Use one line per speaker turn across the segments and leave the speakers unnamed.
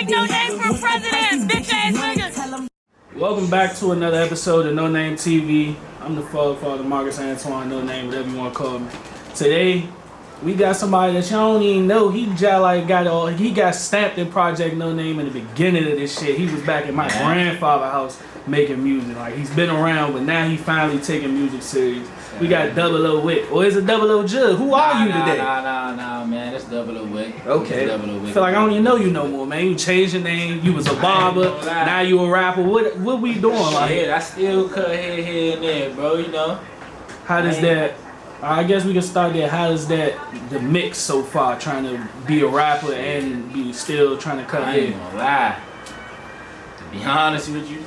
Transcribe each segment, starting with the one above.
Ain't no name for president, bitch ass niggas.
Welcome back to another episode of NoName TV. I'm the father, Marcus Antoine, NoName, whatever you want to call me. Today, we got somebody that y'all don't even know. He got stamped in Project NoName in the beginning of this shit. He was back in my grandfather's house making music. Like, he's been around, but now he finally taking music serious. We got 00Wicck. Or is it 00Jug? Who are you today?
Nah, man. It's 00Wicck.
Okay. I feel like I don't even know you no more, man. You changed your name. You was a barber. Now you a rapper. What we doing?
Shit, I still cut hair here and there, bro. You know.
How does that? I guess we can start there. How does that the mix so far? Trying to be a rapper and be still trying to cut hair.
I ain't gonna lie. To be honest with you,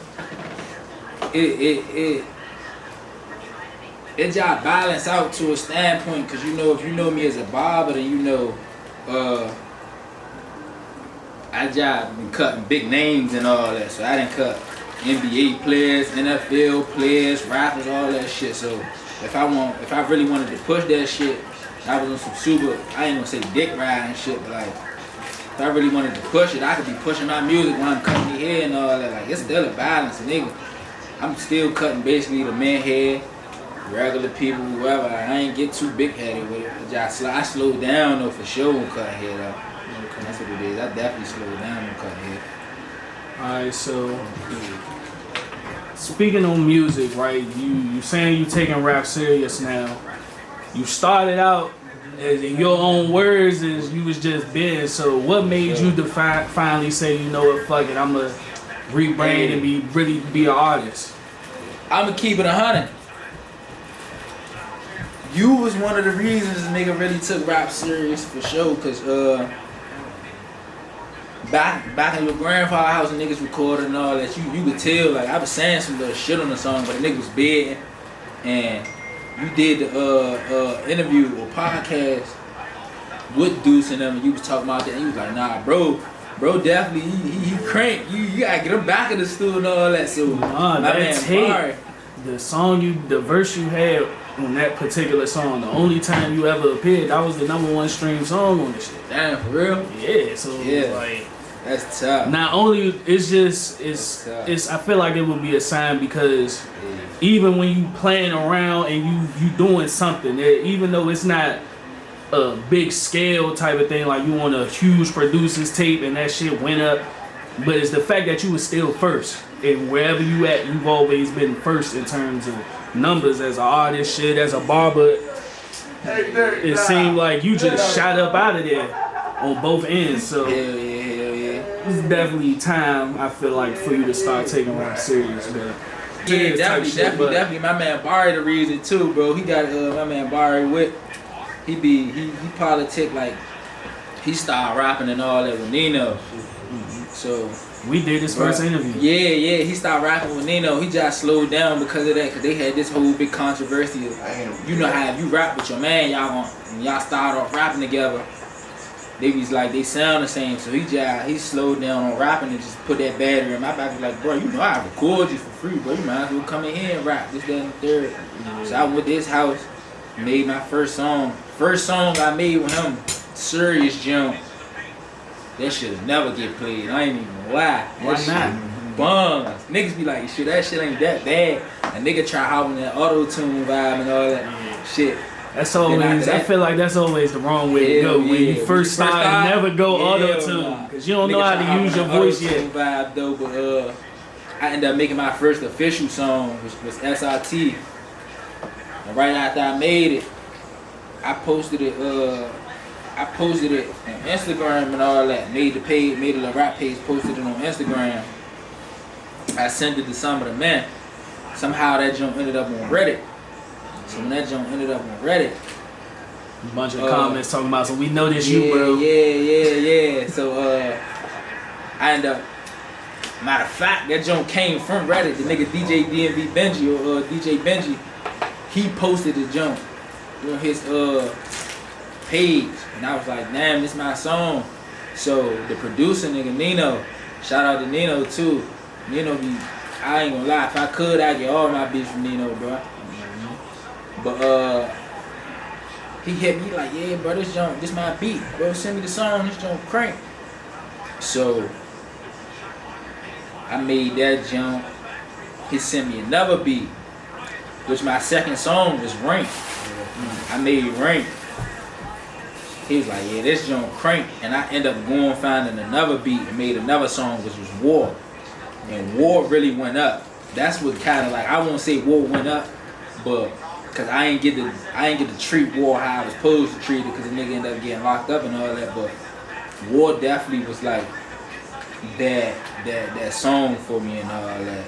it just balance out to a standpoint, cause you know, if you know me as a barber, then you know, I just been cutting big names and all that. So I done cut NBA players, NFL players, rappers, all that shit. So if I really wanted to push that shit, I was on some super, I ain't gonna say dick ride and shit, but like, if I really wanted to push it, I could be pushing my music when I'm cutting the hair and all that. Like, it's still a balance, nigga. I'm still cutting basically the men hair, regular people, whoever. I ain't get too big headed with it. I slowed down though for sure on cutting hair though. Okay. That's what it is. I definitely slowed down on cutting hair.
Alright, so speaking on music, right? You saying you taking rap serious now. You started out as in your own words as you was just been. So what made you finally say, you know what, fuck it, I'ma rebrand and be an artist?
I'ma keep it 100. You was one of the reasons a nigga really took rap serious for sure, cause back in your grandfather's house and niggas recording and all that, you could tell, like, I was saying some little shit on the song, but the nigga was big, and you did the interview or podcast with Deuce and them, and you was talking about that, and you was like, nah, bro definitely, he cranked, you gotta get him back in the studio and all that, so my man tape,
the verse you had on that particular song, the only time you ever appeared, that was the #1 stream song on the shit.
Damn, for real?
Yeah, so like,
that's tough.
Not only it's I feel like it would be a sign, because even when you playing around and you doing something, even though it's not a big scale type of thing, like you on a huge producer's tape and that shit went up, but it's the fact that you was still first, and wherever you at, you've always been first in terms of numbers as an artist, shit, as a barber. It seemed like you just shot up out of there on both ends. So
hell yeah.
It's definitely time, I feel like, for you to start taking rap serious, man.
Yeah, definitely. My man Barry the reason too, bro. He got my man Barry Wick. He politic, like, he started rapping and all that with Nino. So
we did his first interview.
Yeah, he started rapping with Nino. He just slowed down because of that, because they had this whole big controversy of, you know how if you rap with your man, y'all start off rapping together, they was like, they sound the same. So he slowed down on rapping and just put that battery in my back. Was like, bro, you know I record you for free, bro. You might as well come in here and rap this, that, and the third. So I went to his house, made my first song. First song I made with him, serious jump. That shit'll never get played. I ain't even gonna lie.
Why not?
Bums. Niggas be like, shit, that shit ain't that bad. A nigga try hopping that auto-tune vibe and all that shit.
That's always, I feel like that's always the wrong way to go. When you first start, never go auto-tune. Because you don't know how to use your voice yet.
Vibe though, but I ended up making my first official song, which was SRT. And right after I made it, I posted it on Instagram and all that. Made a little rap page, posted it on Instagram. I sent it to some of the men. Somehow that jump ended up on Reddit. So when that jump ended up on Reddit,
a bunch of comments talking about, so we know this you, bro.
Yeah. So I ended up, matter of fact, that jump came from Reddit. The nigga DJ DMV Benji or DJ Benji, he posted the jump on his page, and I was like, damn, this my song. So the producer nigga Nino, shout out to Nino too. Nino I ain't gonna lie, if I could, I'd get all my beats from Nino, bro. But he hit me like, yeah, bro, this my beat, bro. Send me the song, this jump crank. So I made that jump. He sent me another beat, which my second song was Rank. I made Rank. He was like, yeah, this jump crank. And I ended up going finding another beat and made another song, which was War. And War really went up. That's what kind of like, I won't say War went up, but cause I ain't get to treat War how I was supposed to treat it, cause the nigga ended up getting locked up and all that. But War definitely was like that song for me and all that.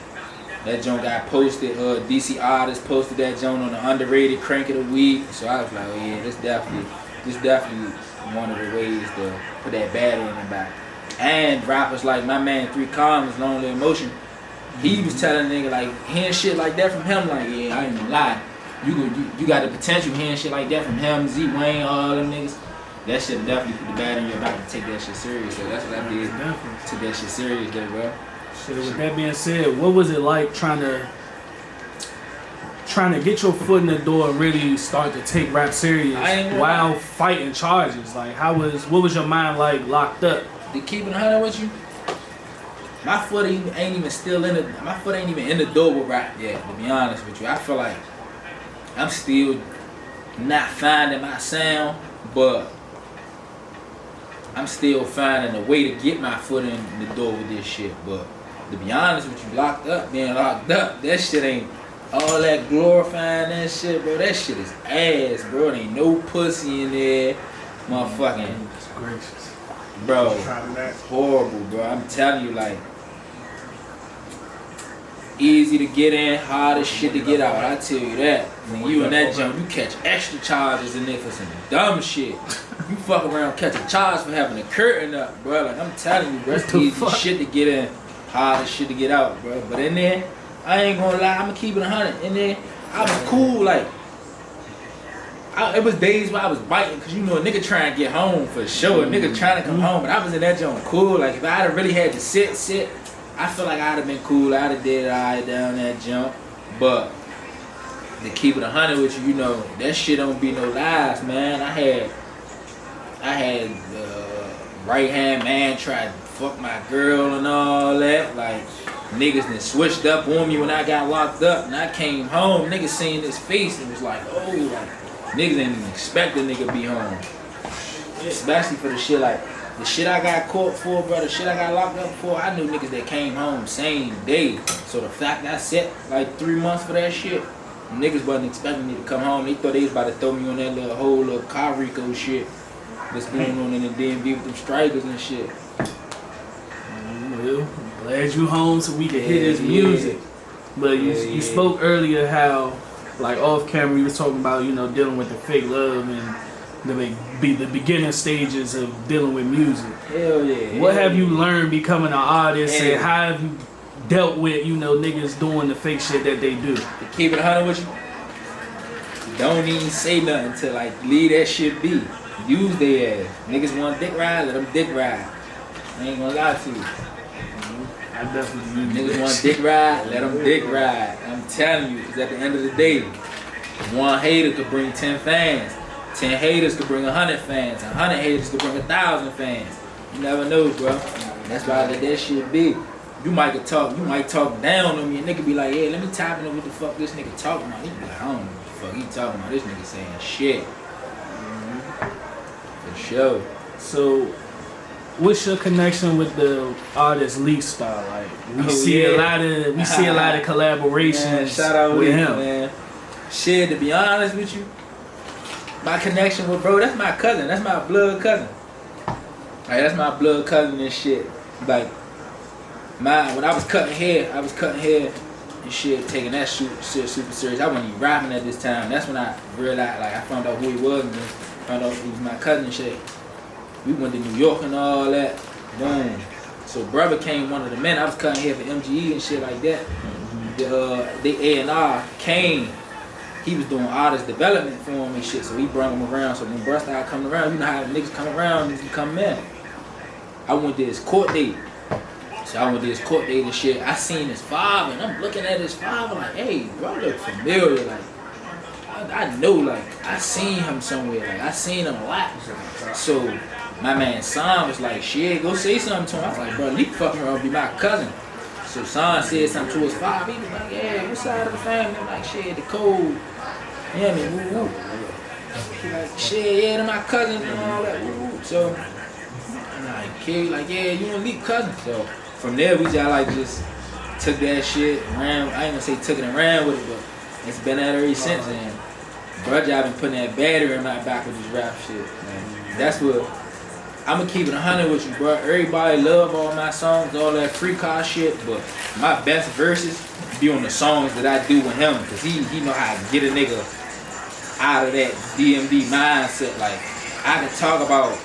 That joint got posted. DC Artists posted that joint on the underrated crank of the week. So I was like, oh yeah, this definitely one of the ways to put that battery in the back. And rappers like my man 3 Commas, Lonely Emotion, he was telling nigga like hearing shit like that from him, like, yeah, I ain't gonna lie. You got the potential hearing shit like that from him, Z Wayne, all them niggas. That shit definitely put the battery in your back to take that shit serious. So that's what I did. Took that shit serious though, bro.
So with that being said, what was it like trying to get your foot in the door and really start to take rap serious while fighting charges? Like what was your mind like locked up?
To keep it 100 with you, my foot ain't even in the door with rap yet, to be honest with you. I feel like I'm still not finding my sound, but I'm still finding a way to get my foot in the door with this shit. But to be honest with you, being locked up, that shit ain't all that glorifying that shit, bro. That shit is ass, bro. There ain't no pussy in there. Motherfucking.
It's gracious.
Bro, horrible, bro. I'm telling you, like, easy to get in, hard as shit to get out. I tell you that. When you in that jump, you catch extra charges in there for some dumb shit. You fuck around, catch a charge for having a curtain up, bro. Like, I'm telling you, bro, it's easy shit to get in, hard as shit to get out, bro. But in there, I ain't gonna lie, I'm gonna keep it 100. In there, I was cool, like, it was days where I was biting, cause you know a nigga trying to get home for sure. A nigga trying to come home, but I was in that joint cool. Like if I had really had to sit, I feel like I'd have been cool. I'd have did alright down that jump. But to keep it 100 with you, you know that shit don't be no lies, man. I had right hand man try to fuck my girl and all that. Like niggas done switched up on me when I got locked up, and I came home. Niggas seen his face and was like, oh, like. Niggas ain't even expect a nigga be home. Especially for the shit like, the shit I got caught for, bro, the shit I got locked up for, I knew niggas that came home same day. So the fact that I sat like 3 months for that shit, niggas wasn't expecting me to come home. They thought they was about to throw me on that whole little RICO shit that's going on in the DMV with them strikers and shit.
Well, glad you home so we can hear this music. But you spoke earlier how, like off camera, we was talking about, you know, dealing with the fake love and the beginning stages of dealing with music.
Hell yeah.
What have you learned becoming an artist, and how have you dealt with, you know, niggas doing the fake shit that they do?
To keep it 100 with you, don't even say nothing to like leave that shit be. Use their ass. Niggas want dick ride, let them dick ride. I ain't gonna lie to you.
I definitely
niggas want dick ride, let them dick ride. I'm telling you, because at the end of the day, one hater could bring 10 fans. 10 haters could bring 100 fans. 100 haters could bring 1,000 fans. You never know, bro. That's why I let that shit be. You might talk down on me, and nigga be like, hey, let me tap into what the fuck this nigga talking about. He be like, I don't know what the fuck he talking about. This nigga saying shit. For sure.
So, what's your connection with the artist Leak Star? Like we see a lot of collaborations, man, shout out with him.
Man. Shit, to be honest with you, my connection with bro, that's my cousin. That's my blood cousin. Like that's my blood cousin and shit. Like when I was cutting hair and shit, taking that shit super serious. I wasn't even rapping at this time. That's when I realized, like I found out who he was and found out he was my cousin and shit. We went to New York and all that. Boom. So brother came, one of the men. I was cutting hair for MGE and shit like that. The A&R came. He was doing artist development for him and shit. So he brought him around. So when bro started coming around, you know how the niggas come around, niggas come in. I went to his court date. So I went to his court date and shit. I seen his father, and I'm looking at his father like, hey, bro, look familiar. Like, I know, like, I seen him somewhere. Like, I seen him a lot. So my man Sam was like, shit, go say something to him. I was like, bro, Leak fucking around be my cousin. So Son said something to his father. He was like, yeah, what side of the family? I'm like, shit, the code. Yeah, man, woo woo. He like, shit, yeah, they're my cousins and all that, woo woo. So I'm like, kid, like, yeah, you and Lee cousins. So from there, we just took that shit, ran. I ain't gonna say took it and ran with it, but it's been at ever since. And bro, I've been putting that battery in my back with this rap shit. Man. That's what I'm gonna keep it 100 with you, bro. Everybody love all my songs, all that free car shit, but my best verses be on the songs that I do with him, cause he know how to get a nigga out of that DMV mindset. Like I can talk about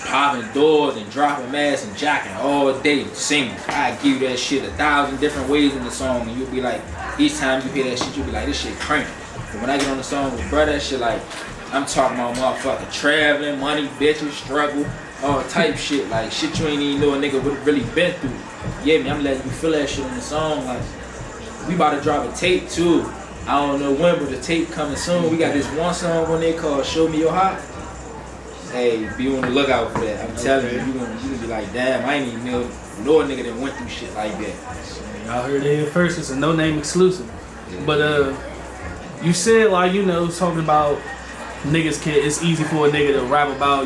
popping doors and dropping masks and jacking all day, singing. I give you that shit 1,000 different ways in the song, and you'll be like, each time you hear that shit, you'll be like, this shit crank. But when I get on the song with bro, that shit like, I'm talking about motherfucking traveling, money, bitches, struggle, all type shit. Like shit you ain't even know a nigga would really been through. Yeah, man, I'm letting you feel that shit in the song. Like we about to drop a tape too. I don't know when, but the tape coming soon. We got this one song on there called "Show Me Your Heart." Hey, be on the lookout for that. I'm telling you, you gonna be like, damn, I ain't even know a nigga that went through shit like that.
Y'all heard it here first. It's a NoName exclusive. Yeah. But you said like talking about niggas can. It's easy for a nigga to rap about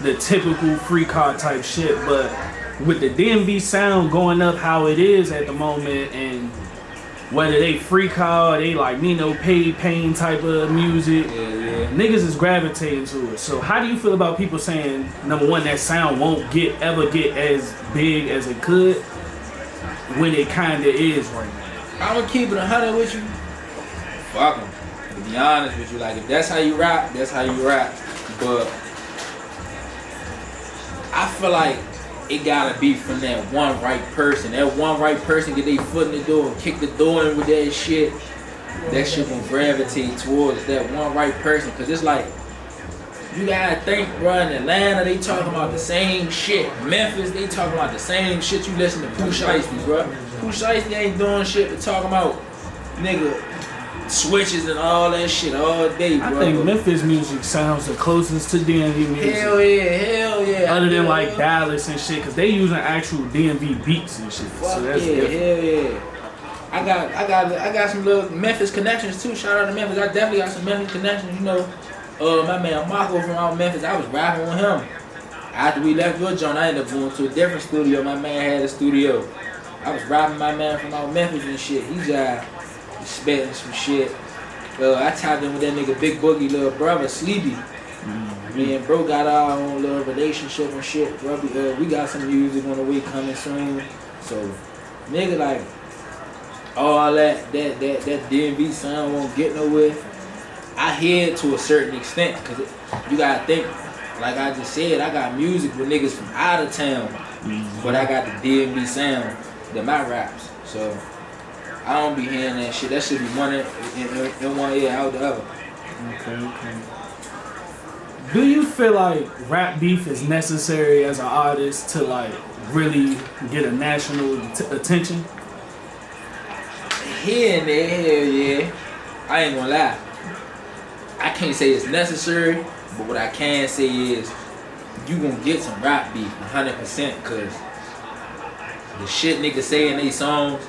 the typical free car type shit, but with the DMV sound going up how it is at the moment, and whether they free car, they like paid pain type of music, niggas is gravitating to it. So how do you feel about people saying, number one, that sound won't ever get as big as it could when it kinda is right now?
I'm gonna keep it 100 with you. Fuck 'em. To be honest with you, like if that's how you rap, that's how you rap. But I feel like it gotta be from that one right person. That one right person get their foot in the door and kick the door in with that shit. That shit gonna gravitate towards that one right person. Cause it's like, you gotta think, bro, in Atlanta, they talking about the same shit. Memphis, they talking about the same shit. You listen to Pooh Shiesty, bro. Pooh Shiesty ain't doing shit but talking about, nigga, switches and all that shit all day, bro.
I think Memphis music sounds the closest to DMV music.
Hell yeah.
Other than like Dallas and shit, cause they using actual DMV beats and shit.
Fuck
so that's
yeah,
different.
hell yeah. I got some little Memphis connections too. Shout out to Memphis. I definitely got some Memphis connections. My man Marco from out Memphis. I was rapping with him. After we left your joint, I ended up going to a different studio. My man had a studio. I was rapping my man from out Memphis and shit. He just spitting some shit. I tapped in with that nigga Big Boogie, little brother, Sleepy. Me and bro got our own little relationship and shit. Bro, we got some music on the way coming soon. So, nigga, like, all that DMV sound won't get nowhere. I hear it to a certain extent, cause you gotta think, like I just said, I got music with niggas from out of town, but I got the DMV sound that my raps. So I don't be hearing that shit. That should be one in one ear, out the other.
Okay. Do you feel like rap beef is necessary as an artist to like really get a national attention?
Here and there, hell yeah. I ain't gonna lie. I can't say it's necessary, but what I can say is you gonna get some rap beef 100%, cause the shit niggas say in they songs,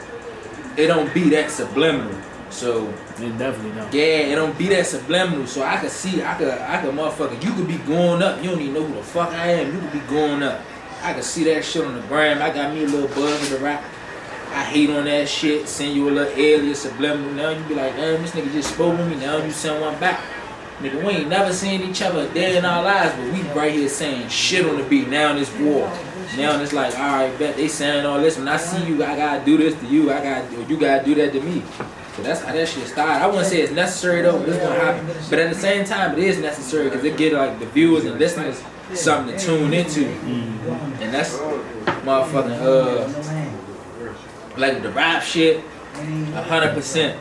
it don't be that subliminal. So
it definitely don't.
Yeah, it don't be that subliminal. So I could see, I could motherfucker, you could be going up, you don't even know who the fuck I am, you could be going up. I could see that shit on the gram. I got me a little buzz with the rap. I hate on that shit, send you a little alias, subliminal. Now you be like, damn, this nigga just spoke with me, now you send one back. Nigga, we ain't never seen each other a day in our lives, but we right here saying shit on the beat. Now in this war. Now it's like, alright, bet they saying all this. When I see you, I gotta do this to you, you gotta do that to me. So that's how that shit started. I wouldn't say it's necessary though, but it's gonna happen. But at the same time, it is necessary because it get like the viewers and listeners something to tune into. And that's motherfucking like the rap shit, 100%.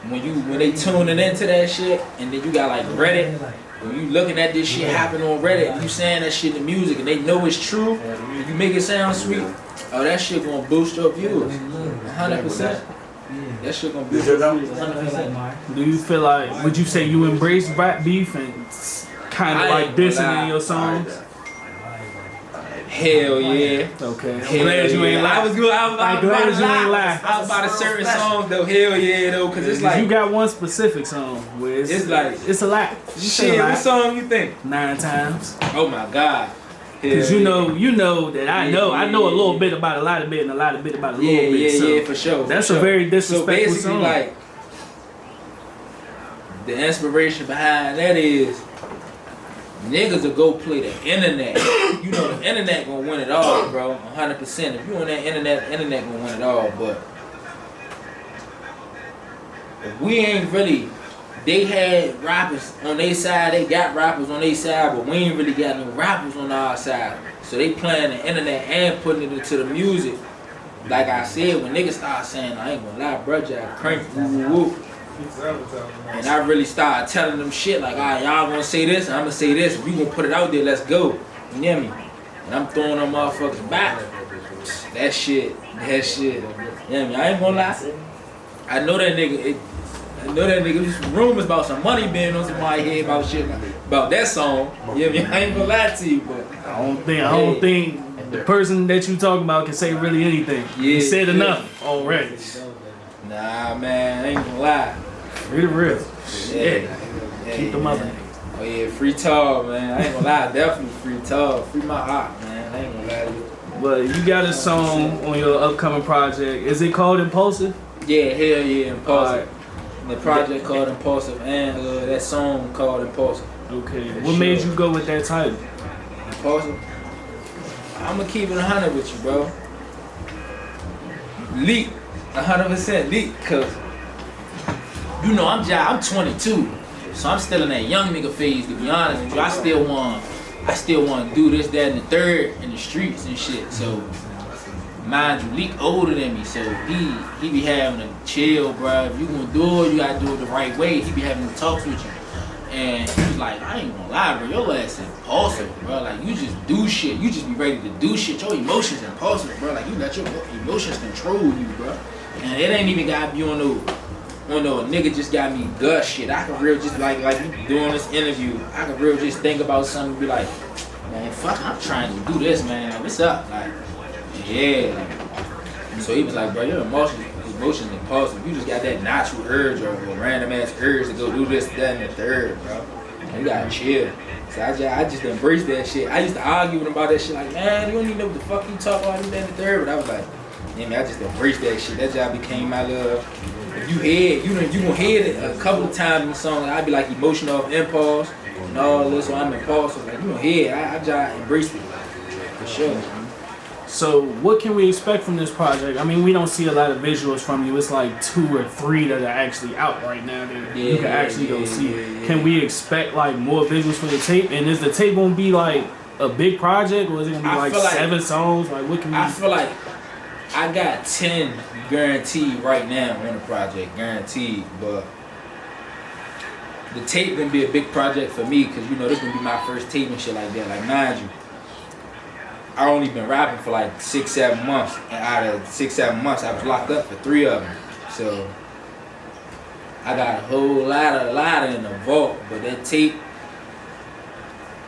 When they tuning into that shit, and then you got like Reddit, when you looking at this shit happen on Reddit, and you saying that shit in music, and they know it's true, and you make it sound sweet, oh, that shit gonna boost your views, 100%. That shit gonna boost your views, 100%.
Do you feel like, would you say you embrace rap beef and kind of like dissing in your songs?
Hell yeah.
Okay. I'm
Hell
glad you ain't
yeah.
lie.
I was good. I was
glad you ain't lie.
I was about a certain song though. Hell yeah though, cause it's like
you got one specific song where it's like it's a lot.
Shit, what song you think?
9 times.
Oh my god.
Cause you know that I know a little bit about a lot of bit and a lot of bit about a little bit. So
Yeah, for sure.
That's a very disrespectful
so basically,
song.
like the inspiration behind that is niggas will go play the internet. You know the internet gonna win it all, bro. 100%. If you on that internet gonna win it all. But if we ain't really, they had rappers on their side, they got rappers on their side, but we ain't really got no rappers on our side. So they playing the internet and putting it into the music. Like I said, when niggas start saying, I ain't gonna lie, bro, I crank, woo, woo, woo. And I really started telling them shit like, alright, y'all gonna say this, and I'm gonna say this. If you gonna put it out there, let's go. You hear me? And I'm throwing them motherfuckers back. That shit. You hear me? I ain't gonna lie. I know that nigga. There's some rumors about some money being on somebody's head about shit about that song. You hear me? I ain't gonna lie to you, but
I don't think the person that you talking about can say really anything. You said enough already.
Nah, man, I ain't gonna lie.
Real.
Yeah.
Keep them up.
Oh yeah, free talk, man. I ain't gonna lie, definitely free talk. Free my heart, man. I ain't gonna lie to you.
But you got a song on your upcoming project. Is it called Impulsive?
Yeah, hell yeah, Impulsive. The project called Impulsive and that song called Impulsive.
Okay. What made you go with that title?
Impulsive? I'ma keep it 100 with you, bro. Leak. 100% leak, cause you know I'm 22, so I'm still in that young nigga phase. To be honest with you, I still want to do this, that, and the third in the streets and shit. So mind you, Leak older than me, so he be having to chill, bro. If you gonna do it, you gotta do it the right way. He be having to talk with you, and he was like, I ain't gonna lie, bro, your ass impulsive, bro. Like you just do shit, you just be ready to do shit. Your emotions impulsive, bro. Like you let your emotions control you, bro. And it ain't even gotta be on no nigga just got me gut shit. I can real just like you doing this interview, I can real just think about something and be like, man, fuck, I'm trying to do this, man. Like, what's up? Like, yeah. Like, so he was like, bro, your emotions impulsive. You just got that natural urge or random ass urge to go do this, that, and the third, bro. And you gotta chill. So I just embraced that shit. I used to argue with him about that shit, like, man, you don't even know what the fuck you talk about, this, that, and the third. But I was like, yeah, man, I just embraced that shit. That job became my love. If you gonna hear it a couple of times in the song, I'd be like emotional off impulse and all this, so I'm impulsive. Like, you gonna hear it. I just embraced it. For sure.
So what can we expect from this project? I mean, we don't see a lot of visuals from you. It's like 2 or 3 that are actually out right now that you can actually go see. Can we expect like more visuals for the tape? And is the tape gonna be like a big project, or is it gonna be like 7 songs? Like what can we?
I feel like I got 10 guaranteed right now on the project, guaranteed. But the tape gonna be a big project for me because you know this gonna be my first tape and shit like that. Like mind you, I only been rapping for like 6-7 months, and out of 6-7 months, I was locked up for 3 of them. So I got a whole lot in the vault. But that tape,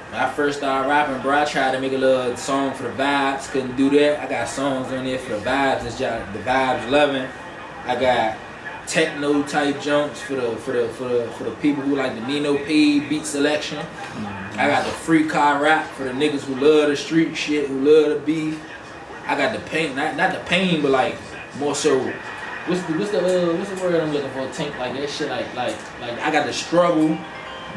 when I first started rapping, bro, I tried to make a little song for the vibes. Couldn't do that. I got songs on there for the vibes. It's just the vibes 11. I got techno type jumps for the people who like the Nino paid beat selection. I got the free car rap for the niggas who love the street shit, who love the beef. I got the pain, not the pain, but like more so. What's the word I'm looking for? Tank like that shit, like I got the struggle,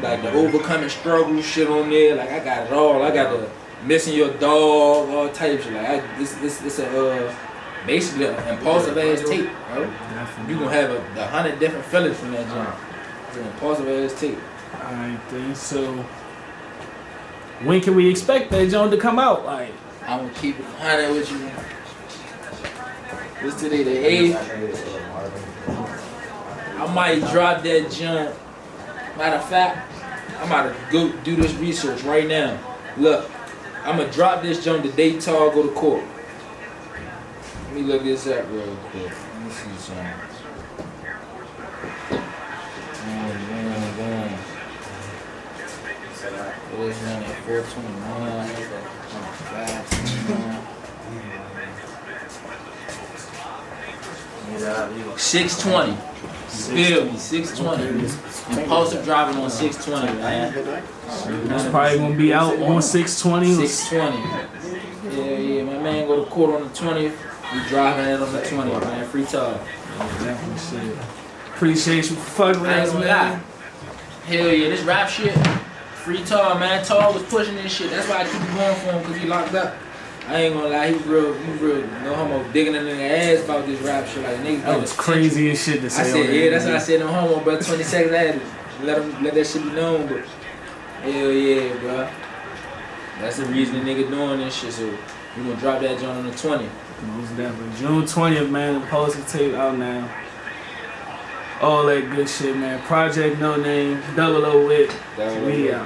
like the overcoming struggle shit on there. Like I got it all. I got the missing your dog, all types of shit. Like it's a basically an impulsive ass tape, bro. You gonna have 100 different feelings from that joint. It's an impulsive ass tape.
I think so. When can we expect that joint to come out? Like,
I'm gonna keep it 100 with you. This today the 8th. I might drop that joint. Matter of fact, I'm about to go do this research right now. Look, I'm gonna drop this joint the day Tar go to court. Let me look this up real quick. Let me see something. It is 429. 620. Feel me, 620. Impulsive driving on 620, man.
It's probably gonna be out on 620.
620. Yeah, my man go to court on the 20th. We driving it on the 20th, man. Free talk.
Definitely shit. Appreciate you for fucking with
I ain't
us,
gonna
man.
lie. Hell yeah, this rap shit. Free Tar, man. Tar was pushing this shit. That's why I keep going for him, because he locked up. I ain't gonna lie, he real, no homo, digging in the ass about this rap shit. Like, niggas,
That was crazy as shit to say.
I said, yeah, that's what I said, no homo, bro. 20 seconds I had to let that shit be known, but hell yeah, bro. That's the reason the nigga doing this shit, so we gonna drop that joint on the 20th.
Most definitely. June 20th, man, the poster tape out now. All that good shit, man. Project NoName, 00Wicck. We out.